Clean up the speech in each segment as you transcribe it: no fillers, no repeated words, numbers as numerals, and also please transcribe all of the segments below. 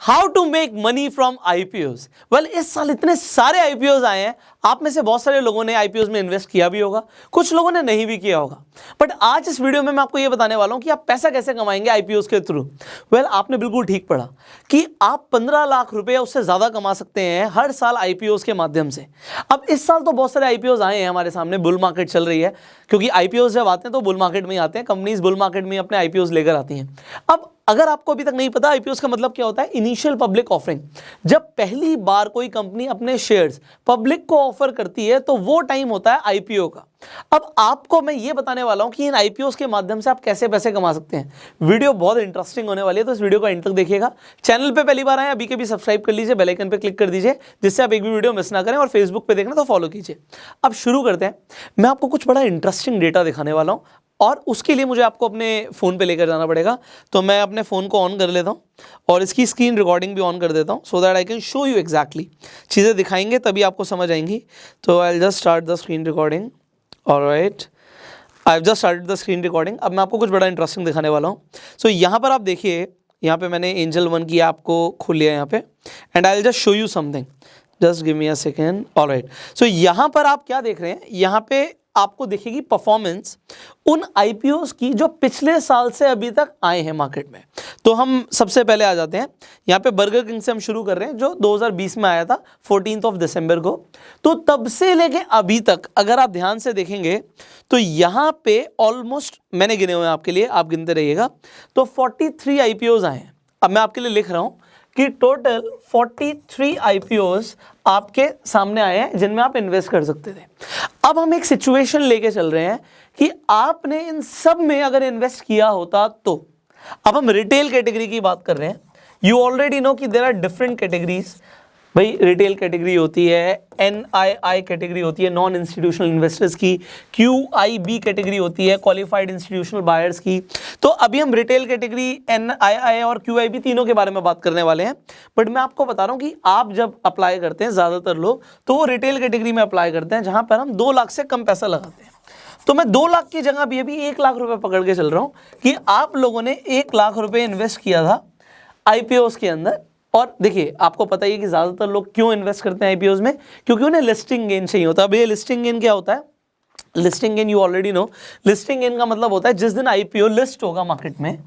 How to make money from IPOs. Well, इस साल इतने सारे आईपीओज आए हैं, आप में से बहुत सारे लोगों ने आईपीओज में इन्वेस्ट किया भी होगा, कुछ लोगों ने नहीं भी किया होगा। बट आज इस वीडियो में मैं आपको ये बताने वाला हूं कि आप पैसा कैसे कमाएंगे आईपीओज के थ्रू। वेल, आपने बिल्कुल ठीक पढ़ा कि आप 15 लाख रुपए उससे ज्यादा कमा सकते हैं हर साल आईपीओज के माध्यम से। अब इस साल तो बहुत सारे आईपीओज आए हैं हमारे सामने, बुल मार्केट चल रही है, क्योंकि आईपीओज जब आते हैं तो बुल मार्केट में ही आते हैं, कंपनीज बुल मार्केट में अपने आईपीओज लेकर आती हैं। अब अगर आपको अभी तक नहीं पता आईपीओ का मतलब क्या होता है, इनिशियल पब्लिक ऑफरिंग। जब पहली बार कोई कंपनी अपने शेयर्स पब्लिक को ऑफर करती है तो वो टाइम होता है आईपीओ का। अब आपको मैं ये बताने वाला हूं कि इन आईपीओ के माध्यम से आप कैसे पैसे कमा सकते हैं। वीडियो बहुत इंटरेस्टिंग होने वाली है, तो इस वीडियो को एंड तक देखिएगा। चैनल पे पहली बार आए अभी के भी सब्सक्राइब कर लीजिए, बेल आइकन पे क्लिक कर दीजिए, जिससे आप एक भी वीडियो मिस ना करें, और फेसबुक पे देखना तो फॉलो कीजिए। अब शुरू करते हैं। मैं आपको कुछ बड़ा इंटरेस्टिंग डेटा दिखाने वाला हूं, और उसके लिए मुझे आपको अपने फ़ोन पे लेकर जाना पड़ेगा। तो मैं अपने फ़ोन को ऑन कर लेता हूँ और इसकी स्क्रीन रिकॉर्डिंग भी ऑन कर देता हूँ, so that I can show you exactly. चीज़ें दिखाएंगे तभी आपको समझ आएंगी। तो आई will just start the screen recording. Alright, I have just started the screen recording. अब मैं आपको कुछ बड़ा इंटरेस्टिंग दिखाने वाला हूँ। सो यहाँ पर आप देखिए, यहाँ पे मैंने एंजल वन की ऐप को खोल लिया यहाँ पे, and I will just show you something. Just give me a second. Alright, so यहाँ पर आप क्या देख रहे हैं, यहाँ पे आपको दिखेगी परफॉर्मेंस उन आईपीओज की जो पिछले साल से अभी तक आए हैं मार्केट में। तो हम सबसे पहले आ जाते हैं यहाँ पे, बर्गर किंग से हम शुरू कर रहे हैं, जो 2020 में आया था 14 दिसंबर को। तो तब से लेके अभी तक अगर आप ध्यान से देखेंगे तो यहाँ पे ऑलमोस्ट, मैंने गिने हुए हैं आपके लिए, आप गिनते रहिएगा, तो 43 आईपीओज आए हैं। अब मैं आपके लिए लिख रहा हूँ कि टोटल 43 आईपीओज आपके सामने आए हैं जिनमें आप इन्वेस्ट कर सकते थे। अब हम एक सिचुएशन लेके चल रहे हैं कि आपने इन सब में अगर इन्वेस्ट किया होता तो। अब हम रिटेल कैटेगरी की बात कर रहे हैं। यू ऑलरेडी नो कि देयर आर डिफरेंट कैटेगरीज। भाई, रिटेल कैटेगरी होती है, NII कैटेगरी होती है, नॉन इंस्टीट्यूशनल इन्वेस्टर्स की, QIB कैटेगरी होती है, क्वालिफाइड इंस्टीट्यूशनल बायर्स की। तो अभी हम रिटेल कैटेगरी, NII और QIB तीनों के बारे में बात करने वाले हैं। बट मैं आपको बता रहा हूं कि आप जब अप्लाई करते हैं, ज़्यादातर लोग तो वो रिटेल कैटेगरी में अप्लाई करते हैं, जहां पर हम 2 लाख से कम पैसा लगाते हैं। तो मैं 2 लाख की जगह भी अभी 1 लाख रुपए पकड़ के चल रहा हूं कि आप लोगों ने 1 लाख रुपए इन्वेस्ट किया था आईपीओज के अंदर। और देखिए, आपको पता ही है कि ज़्यादातर लोग क्यों इन्वेस्ट करते हैं आईपीओज में, क्योंकि उन्हें लिस्टिंग गेन चाहिए होता है। अब ये लिस्टिंग गेन क्या होता है? Listing gain you already know. Listing gain का मतलब होता है जिस दिन आईपीओ लिस्ट होगा मार्केट में,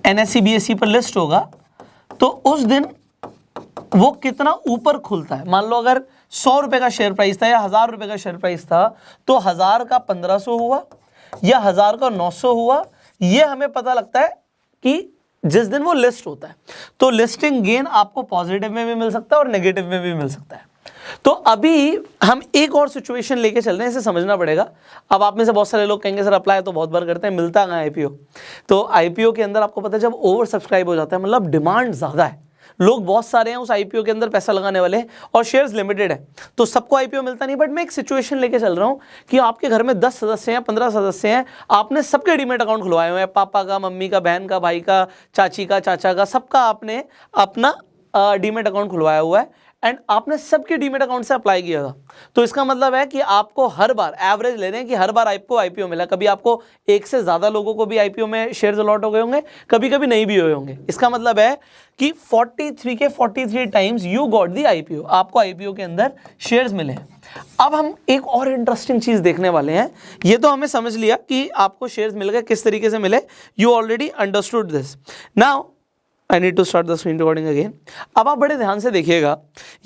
NSE BSE पर लिस्ट होगा, तो उस दिन वो कितना ऊपर खुलता है। मान लो अगर 100 रुपए का शेयर प्राइस था या 1000 रुपए का शेयर प्राइस था, तो 1000 का 1500 हुआ या 1000 का 900 हुआ। ये हमें पता लगता है कि जिस दिन वो लिस्ट होता है। तो लिस्टिंग गेन आपको पॉजिटिव में भी मिल सकता है और नेगेटिव में भी मिल सकता है। तो अभी हम एक और सिचुएशन लेके चल रहे हैं, इसे समझना पड़ेगा। अब आप में से बहुत सारे लोग कहेंगे सर अप्लाई तो बहुत बार करते हैं, मिलता कहाँ आईपीओ। तो आईपीओ के अंदर आपको पता है जब ओवर सब्सक्राइब हो जाता है, मतलब डिमांड ज़्यादा है, लोग बहुत सारे हैं उस आईपीओ के अंदर पैसा लगाने वाले हैं, और शेयर्स लिमिटेड है, तो सबको आईपीओ मिलता नहीं। बट मैं एक सिचुएशन लेके चल रहा हूं कि आपके घर में 10 सदस्य हैं, 15 सदस्य हैं, आपने सबके डीमैट अकाउंट खुलवाए हुए हैं, पापा का, मम्मी का, बहन का, भाई का, चाची का, चाचा का, सबका आपने अपना डीमैट अकाउंट खुलवाया हुआ है, एंड आपने सबके डीमैट अकाउंट से अप्लाई किया था। तो इसका मतलब है कि आपको हर बार एवरेज ले रहे हैं कि हर बार आपको आईपीओ मिला। कभी आपको एक से ज़्यादा लोगों को भी आईपीओ में शेयर्स अलॉट हो गए होंगे, कभी कभी नहीं भी हुए होंगे। इसका मतलब है कि 43 के 43 times you got the IPO, आपको आईपीओ के अंदर शेयर्स मिले हैं। अब हम एक और इंटरेस्टिंग चीज़ देखने वाले हैं। ये तो हमें समझ लिया कि आपको शेयर्स मिल गए, किस तरीके से मिले, you already understood this. Now I need to start the screen recording again। अब आप बड़े ध्यान से देखिएगा,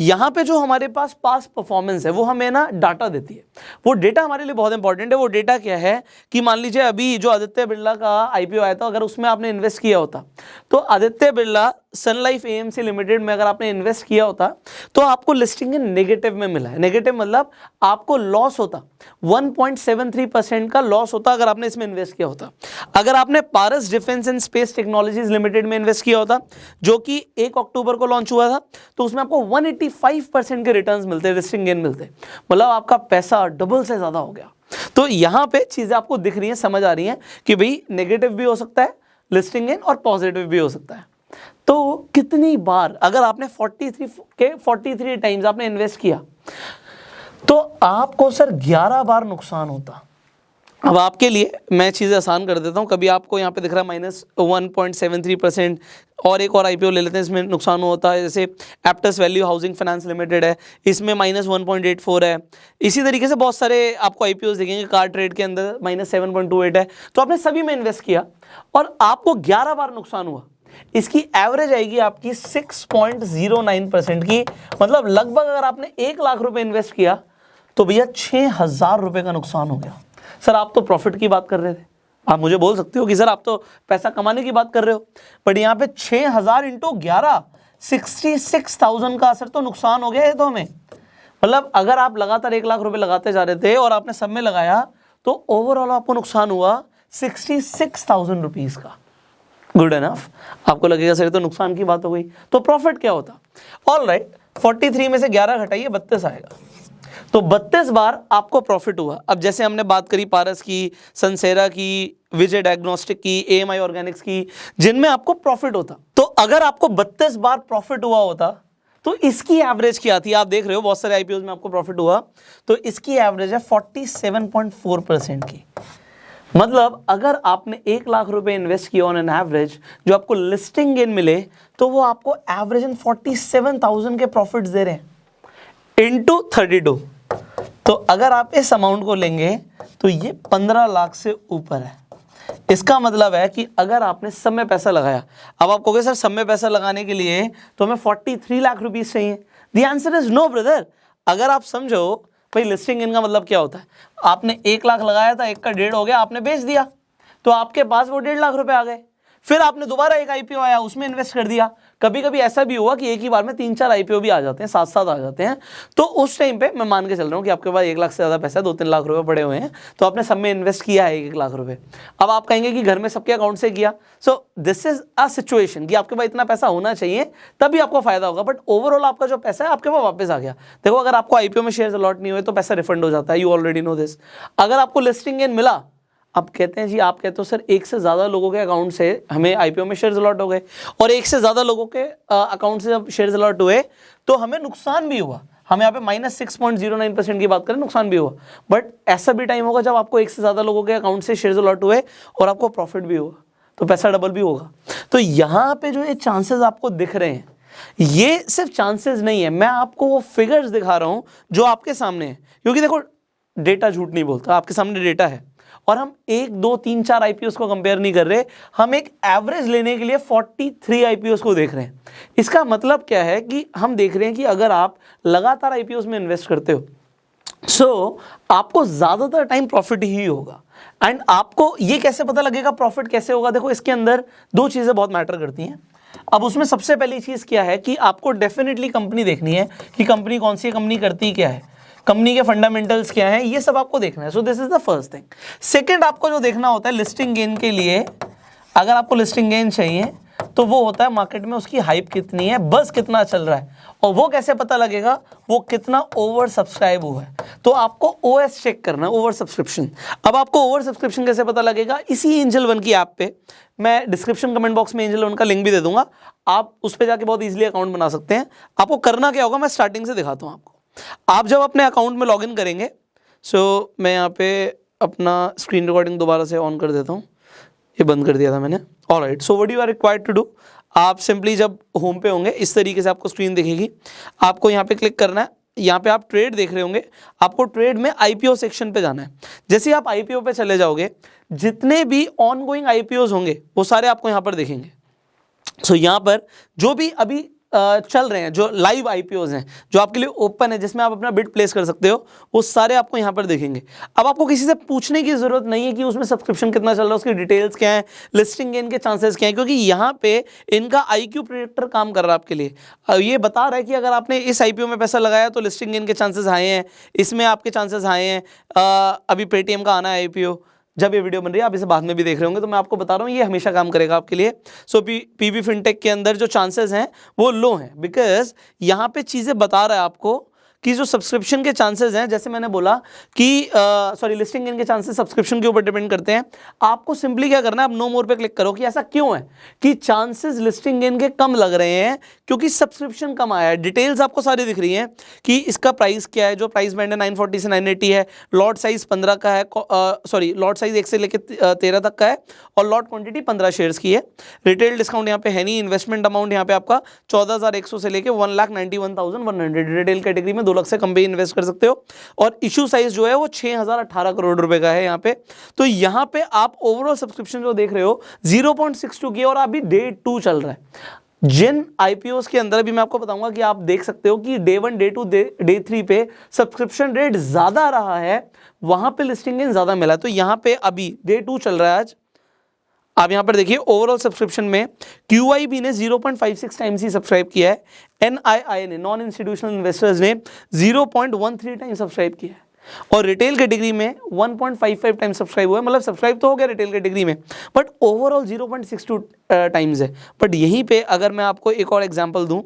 यहाँ पे जो हमारे पास पास परफॉर्मेंस है वो हमें ना डाटा देती है। वो डेटा हमारे लिए बहुत इंपॉर्टेंट है। वो डेटा क्या है कि मान लीजिए अभी जो आदित्य बिरला का आईपीओ आया था, अगर उसमें आपने इन्वेस्ट किया होता, तो आदित्य बिरला सन लाइफ AMC लिमिटेड में अगर आपने इन्वेस्ट किया होता तो आपको लिस्टिंग इन नेगेटिव में मिला है। नेगेटिव मतलब आपको लॉस होता, 1.73% का लॉस होता अगर आपने इसमें इन्वेस्ट किया होता। अगर आपने Paras defence and space technologies limited में इन्वेस्ट किया होता, जो कि 1 अक्टूबर को लॉन्च हुआ था, तो उसमें आपको 185% के रिटर्न्स मिलते, लिस्टिंग गेन मिलते, मतलब आपका पैसा डबल से ज्यादा हो गया। तो यहाँ पे चीजें आपको दिख रही हैं, समझ आ रही हैं कि भाई नेगेटिव भी हो सकता है लिस्टिंग गेन और पॉजिटिव भी हो सकता है। तो कितनी बार अगर आपने 43 टाइम्स आपने इन्वेस्ट किया तो आपको सर 11 बार नुकसान होता। अब आपके लिए मैं चीज़ें आसान कर देता हूँ। कभी आपको यहाँ पे दिख रहा है -1.73% और एक और आईपीओ ले लेते हैं, इसमें नुकसान होता है, जैसे Aptus value housing finance limited है, इसमें -1.84 है। इसी तरीके से बहुत सारे आपको आईपीओस दिखेंगे, कार ट्रेड के अंदर -7.28 है। तो आपने सभी में इन्वेस्ट किया और आपको 11 बार नुकसान हुआ। इसकी एवरेज आएगी आपकी 6.09% की, मतलब लगभग अगर आपने 1 लाख रुपए इन्वेस्ट किया तो भैया 6,000 रुपए का नुकसान हो गया। सर आप तो प्रॉफिट की बात कर रहे थे, आप मुझे बोल सकते हो कि सर आप तो पैसा कमाने की बात कर रहे हो, बट यहाँ पे 6,000 इंटू 11 66,000 का असर तो नुकसान हो गया है। तो हमें मतलब अगर आप लगातार 1 लाख रुपए लगाते जा रहे थे और आपने सब में लगाया तो ओवरऑल आपको नुकसान हुआ 66,000 रुपीज का। Good enough. आपको लगेगा सर तो नुकसान की बात हो गई, तो प्रॉफिट क्या होता? ऑल राइट, 43 में से 11 घटाइए 32 आएगा, तो 32 बार आपको प्रॉफिट हुआ। अब जैसे हमने बात करी पारस की, सनसेरा की, विजय डायग्नोस्टिक की, एएमआई ऑर्गेनिक्स की, जिनमें आपको प्रॉफिट होता, तो अगर आपको 32 बार प्रॉफिट हुआ होता तो इसकी एवरेज क्या थी? आप देख रहे हो बहुत सारे आईपीओ में आपको प्रॉफिट हुआ, तो इसकी एवरेज है 47.4% की। मतलब अगर आपने 1 लाख रुपए इन्वेस्ट किया ऑन एन एवरेज, जो आपको लिस्टिंग गेन मिले तो वो आपको एवरेज 47,000 के प्रॉफिट्स दे रहे हैं इंटू 32। तो अगर आप इस अमाउंट को लेंगे तो ये 15 लाख से ऊपर है। इसका मतलब है कि अगर आपने सब में पैसा लगाया, अब आप कहोगे सर सब में पैसा लगाने के लिए तो हमें 43 लाख रुपीस चाहिए। The answer is no brother. अगर आप समझो भाई लिस्टिंग गेन का मतलब क्या होता है, आपने 1 लाख लगाया था, 1 का 1.5 हो गया, आपने बेच दिया तो आपके पास वो 1.5 लाख रुपए आ गए। फिर आपने दोबारा एक आईपीओ आया, उसमें इन्वेस्ट कर दिया। कभी कभी ऐसा भी हुआ कि एक ही बार में 3-4 आईपीओ भी आ जाते हैं, साथ साथ आ जाते हैं, तो उस टाइम पे मैं मान के चल रहा हूँ कि आपके पास 1 लाख से ज़्यादा पैसा है, 2-3 लाख रुपए पड़े हुए हैं, तो आपने सब में इन्वेस्ट किया है 1-1 लाख रुपए। अब आप कहेंगे कि घर में सबके अकाउंट से किया, so this is a situation कि आपके पास इतना पैसा होना चाहिए तभी आपको फायदा होगा, बट ओवरऑल आपका जो पैसा है आपके पास वापस आ गया। देखो अगर आपको आईपीओ में शेयर अलॉट नहीं हुए तो पैसा रिफंड हो जाता है, यू ऑलरेडी नो दिस। अगर आपको लिस्टिंग गेन मिला, अब कहते हैं जी, आप कहते हो सर एक से ज़्यादा लोगों के अकाउंट से हमें आईपीओ में शेयर्स अलॉट हो गए और एक से ज़्यादा लोगों के अकाउंट से जब शेयर्स अलॉट हुए तो हमें नुकसान भी हुआ। हम यहाँ पे -6.09% की बात करें, नुकसान भी हुआ, बट ऐसा भी टाइम होगा जब आपको एक से ज़्यादा लोगों के अकाउंट से शेयर्स अलॉट हुए और आपको प्रॉफिट भी हुआ, तो पैसा डबल भी होगा। तो यहाँ पे जो ये चांसेस आपको दिख रहे हैं, ये सिर्फ चांसेस नहीं है, मैं आपको वो फिगर्स दिखा रहा हूँ जो आपके सामने है। क्योंकि देखो डेटा झूठ नहीं बोलता, आपके सामने डेटा है और हम 1, 2, 3, 4 आईपीओस को कंपेयर नहीं कर रहे, हम एक एवरेज लेने के लिए 43 आईपीओस को देख रहे हैं। इसका मतलब क्या है कि हम देख रहे हैं कि अगर आप लगातार आईपीओस में इन्वेस्ट करते हो सो आपको ज्यादातर टाइम प्रॉफिट ही होगा। एंड आपको ये कैसे पता लगेगा प्रॉफिट कैसे होगा? देखो इसके अंदर 2 चीजें बहुत मैटर करती हैं। अब उसमें सबसे पहली चीज क्या है कि आपको डेफिनेटली कंपनी देखनी है कि कंपनी कौन सी कंपनी करती क्या है, कंपनी के फंडामेंटल्स क्या हैं, ये सब आपको देखना है। So this is the first thing. Second आपको जो देखना होता है लिस्टिंग गेन के लिए, अगर आपको लिस्टिंग गेन चाहिए तो वो होता है मार्केट में उसकी हाइप कितनी है, बस कितना चल रहा है, और वो कैसे पता लगेगा, वो कितना ओवर सब्सक्राइब हुआ है। तो आपको ओएस चेक करना है, ओवर सब्सक्रिप्शन। अब आपको ओवर सब्सक्रिप्शन कैसे पता लगेगा? इसी एंजल वन की ऐप पे, मैं डिस्क्रिप्शन कमेंट बॉक्स में एंजल वन का लिंक भी दे दूंगा, आप उस पर जाके बहुत ईजिली अकाउंट बना सकते हैं। आपको करना क्या होगा, मैं स्टार्टिंग से दिखाता हूँ आपको। आप जब अपने अकाउंट में लॉगिन करेंगे, सो मैं यहाँ पे अपना स्क्रीन रिकॉर्डिंग दोबारा से ऑन कर देता हूँ, ये बंद कर दिया था मैंने। Alright, so what you are required to do, आप सिंपली जब होम पे होंगे इस तरीके से आपको स्क्रीन दिखेगी, आपको यहाँ पे क्लिक करना है। यहाँ पे आप ट्रेड देख रहे होंगे, आपको ट्रेड में आईपीओ सेक्शन पे जाना है। जैसे ही आप आईपीओ पे चले जाओगे, जितने भी ऑनगोइंग आईपीओज होंगे वो सारे आपको यहाँ पर दिखेंगे। सो यहाँ पर जो भी अभी चल रहे हैं, जो लाइव आईपीओज हैं, जो आपके लिए ओपन है, जिसमें आप अपना बिड प्लेस कर सकते हो, वो सारे आपको यहाँ पर दिखेंगे। अब आपको किसी से पूछने की जरूरत नहीं है कि उसमें सब्सक्रिप्शन कितना चल रहा है, उसकी डिटेल्स क्या है, लिस्टिंग गेन के चांसेस क्या है, क्योंकि यहाँ पे इनका आईक्यू प्रेडिक्टर काम कर रहा है आपके लिए। ये बता रहा है कि अगर आपने इस आईपीओ में पैसा लगाया तो लिस्टिंग गेन के चांसेस आए हैं, इसमें आपके चांसेस आए हैं। अभी पेटीएम का आना है आईपीओ, जब ये वीडियो बन रही है आप इसे बाद में भी देख रहे होंगे, तो मैं आपको बता रहा हूँ ये हमेशा काम करेगा आपके लिए। सो पीबी फिनटेक के अंदर जो चांसेस हैं वो लो हैं, बिकॉज यहाँ पे चीज़ें बता रहा है आपको कि जो सब्सक्रिप्शन के चांसेस हैं, जैसे मैंने बोला कि लिस्टिंग गेन के चांसेस सब्सक्रिप्शन के ऊपर डिपेंड करते हैं। आपको सिंपली क्या करना है, आप नो मोर पे क्लिक करो कि ऐसा क्यों है कि चांसेस लिस्टिंग गेन के कम लग रहे हैं, क्योंकि सब्सक्रिप्शन कम आया है। डिटेल्स आपको सारी दिख रही हैं कि इसका प्राइस क्या है, जो प्राइस बैंड है 940 से 980 है, लॉट साइज 15 का है, लॉट साइज 1 से लेकर 13 तक का है, और लॉट क्वांटिटी 15 शेयर्स की है। रिटेल डिस्काउंट यहाँ पे है नहीं। इन्वेस्टमेंट अमाउंट यहाँ पे आपका 14,100 से लेकर 1,91,100। रिटेल कैटेगरी में 2 लाख से कम भी इन्वेस्ट कर सकते हो, और इशू साइज जो है वो 6,018 करोड़ रुपए का है यहाँ पे। तो यहाँ पे आप ओवरऑल सब्सक्रिप्शन जो देख रहे हो 0.62 की, और अभी डे 2 चल रहा है। जिन आईपीओस के अंदर भी मैं आपको बताऊंगा कि आप देख सकते हो कि डे 1, डे 2, डे 3 पे सब्सक्रिप्शन रेट ज्यादा रहा है, वहां पे लिस्टिंग गेन ज्यादा मिला। तो यहाँ पे अभी डे 2 चल रहा है आज। आप यहाँ पर देखिए ओवरऑल सब्सक्रिप्शन में QIB ने 0.56 टाइम्स ही सब्सक्राइब किया है, NII ने, नॉन इंस्टीट्यूशनल इन्वेस्टर्स ने 0.13 टाइम सब्सक्राइब किया है, और रिटेल कैटेगरी में 1.55 टाइम सब्सक्राइब हुआ है। मतलब सब्सक्राइब तो हो गया रिटेल कैटेगरी में, बट ओवरऑल 0.62 टाइम्स है। बट यहीं पे अगर मैं आपको एक और एग्जांपल दूं,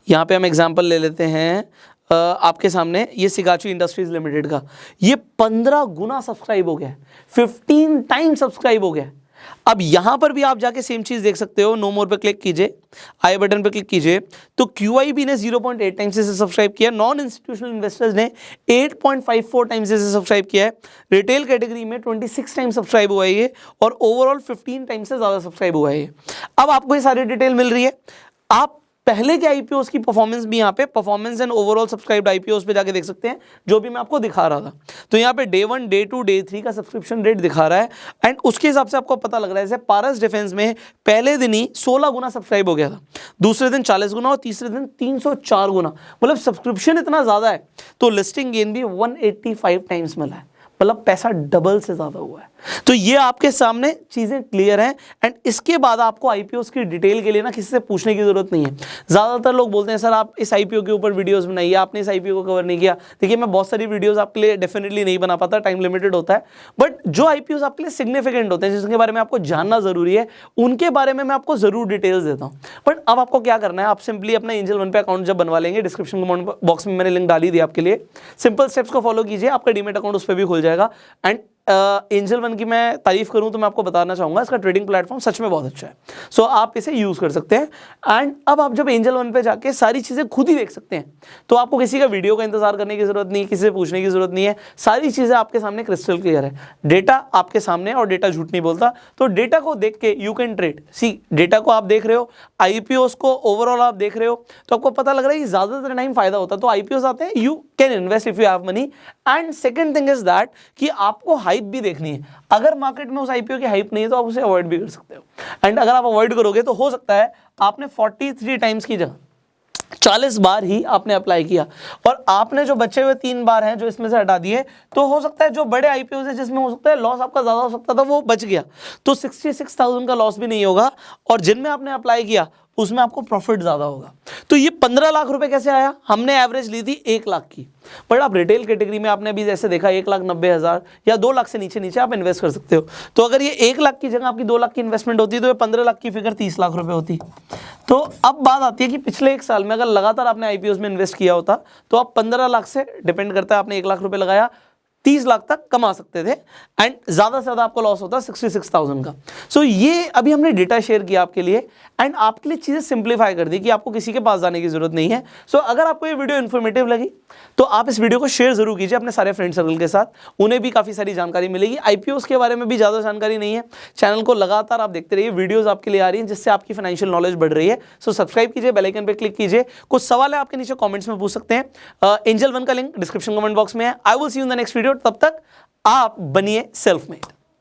यहाँ पे हम एग्जांपल ले लेते हैं आपके सामने, ये सिगाची इंडस्ट्रीज लिमिटेड का, ये 15 गुना सब्सक्राइब हो गया, 15 टाइम सब्सक्राइब हो गया। अब यहां पर भी आप जाके सेम चीज देख सकते हो। नो मोर पे क्लिक कीजिए, आई बटन पे क्लिक कीजिए, तो QIB ने 0.8 टाइम्स से सब्सक्राइब किया, नॉन इंस्टीट्यूशनल इन्वेस्टर्स ने 8.54 टाइम्स से सब्सक्राइब किया है, रिटेल कैटेगरी में 26 टाइम सब्सक्राइब हुआ है ये, और ओवरऑल 15 टाइम्स से ज्यादा सब्सक्राइब हुआ है ये। अब आपको ये सारी डिटेल मिल रही है। आप पहले के आईपीओस की परफॉर्मेंस भी यहाँ पे performance and overall subscribed IPOs पे जाके देख सकते हैं, जो भी मैं आपको दिखा रहा था। तो यहाँ पे डे 1, डे 2, डे 3 का सब्सक्रिप्शन रेट दिखा रहा है, एंड उसके हिसाब से आपको पता लग रहा है। जैसे पारस डिफेंस में पहले दिन ही 16 गुना सब्सक्राइब हो गया था, दूसरे दिन 40 गुना, और तीसरे दिन 304 गुना। मतलब सब्सक्रिप्शन इतना ज्यादा है, तो लिस्टिंग गेन भी 185 टाइम्स मिला है, मतलब पैसा डबल से ज्यादा हुआ है। तो ये आपके सामने चीजें क्लियर हैं, एंड इसके बाद आपको आईपीओस की डिटेल के लिए ना किसी से पूछने की जरूरत नहीं है। ज्यादातर लोग बोलते हैं सर आप इस आईपीओ के ऊपर वीडियोस बनाइए, आपने इस आईपीओ को कवर नहीं किया। देखिए मैं बहुत सारी वीडियोस आपके लिए डेफिनेटली नहीं बना पाता, टाइम लिमिटेड होता है, बट जो आईपीओस आपके लिए सिग्निफिकेंट होते हैं, जिसके बारे में आपको जानना जरूरी है, उनके बारे में मैं आपको जरूर डिटेल्स देता हूँ। बट अब आपको क्या करना है, आप सिंपली अपना एंजल वन पे अकाउंट जब बनवा लेंगे, डिस्क्रिप्शन बॉक्स में मैंने लिंक डाली दी आपके लिए, सिंपल स्टेप्स को फॉलो कीजिए, आपका डीमेट अकाउंट उस पर भी खुल जाएगा। एंड एंजल वन की मैं तारीफ करूं तो मैं आपको बताना चाहूंगा, इसका ट्रेडिंग प्लेटफॉर्म सच में बहुत अच्छा है। सो आप इसे यूज कर सकते हैं। एंड अब आप जब एंजल वन पे जाके सारी चीजें खुद ही देख सकते हैं, तो आपको किसी का वीडियो का इंतजार करने की जरूरत नहीं, किसी से पूछने की जरूरत नहीं है। सारी चीजें आपके सामने क्रिस्टल क्लियर है, डेटा आपके सामने, और डेटा झूठ नहीं बोलता। तो डेटा को देख के you can trade. See data को आप देख रहे हो, आईपीओस को ओवरऑल आप देख रहे हो, तो आपको पता लग रहा है कि ज्यादातर टाइम फायदा होता है। तो आईपीओस आते हैं, you can invest if you have money. And second thing is that कि आपको हाइप भी देखनी है। अगर मार्केट में उस आईपीओ की हाइप नहीं है तो आप उसे अवॉइड भी कर सकते हो। एंड अगर आप अवॉइड करोगे तो हो सकता है आपने 43 टाइम्स की जगह 40 बार ही आपने अप्लाई किया, और आपने जो बचे हुए 3 बार हैं जो इसमें से हटा दिए, तो हो सकता है जो बड़े आईपीओ है जिसमें हो सकता है लॉस आपका ज्यादा हो सकता था, वो बच गया, तो 66,000 का लॉस भी नहीं होगा। और जिनमें आपने अप्लाई किया उसमें आपको प्रॉफिट ज्यादा होगा। तो ये 15 लाख रुपए कैसे आया? हमने एवरेज ली थी 1 लाख की, बट आप रिटेल कैटेगरी में आपने अभी जैसे देखा 1,90,000 या 2 लाख से नीचे आप इन्वेस्ट कर सकते हो। तो अगर ये 1 लाख की जगह आपकी 2 लाख की इन्वेस्टमेंट होती तो ये 15 लाख की फिगर 30 लाख रुपए होती। तो अब बात आती है कि पिछले 1 साल में अगर लगातार आपने आईपीओ में इन्वेस्ट किया होता तो आप 15 लाख से, डिपेंड करता है आपने 1 लाख रुपए लगाया, 30 लाख तक कमा सकते थे, एंड ज्यादा से ज्यादा आपको लॉस होता 66,000 का। सो ये अभी हमने डेटा शेयर किया आपके लिए, एंड आपके लिए चीजें सिंप्लीफाई कर दी कि आपको किसी के पास जाने की जरूरत नहीं है। सो अगर आपको ये वीडियो इन्फॉर्मेटिव लगी तो आप इस वीडियो को शेयर जरूर कीजिए अपने सारे फ्रेंड सर्कल के साथ, उन्हें भी काफी सारी जानकारी मिलेगी। आईपीओस के बारे में भी ज्यादा जानकारी नहीं है, चैनल को लगातार आप देखते रहिए, वीडियोस आपके लिए आ रही हैं जिससे आपकी फाइनेंशियल नॉलेज बढ़ रही है। सो सब्सक्राइब कीजिए, बेल आइकन पे क्लिक कीजिए। कुछ सवाल है आपके नीचे कमेंट्स में पूछ सकते हैं। एंजल वन का लिंक डिस्क्रिप्शन कमेंट बॉक्स में है। I will see you in the next video. तब तक आप बनिए सेल्फ मेड।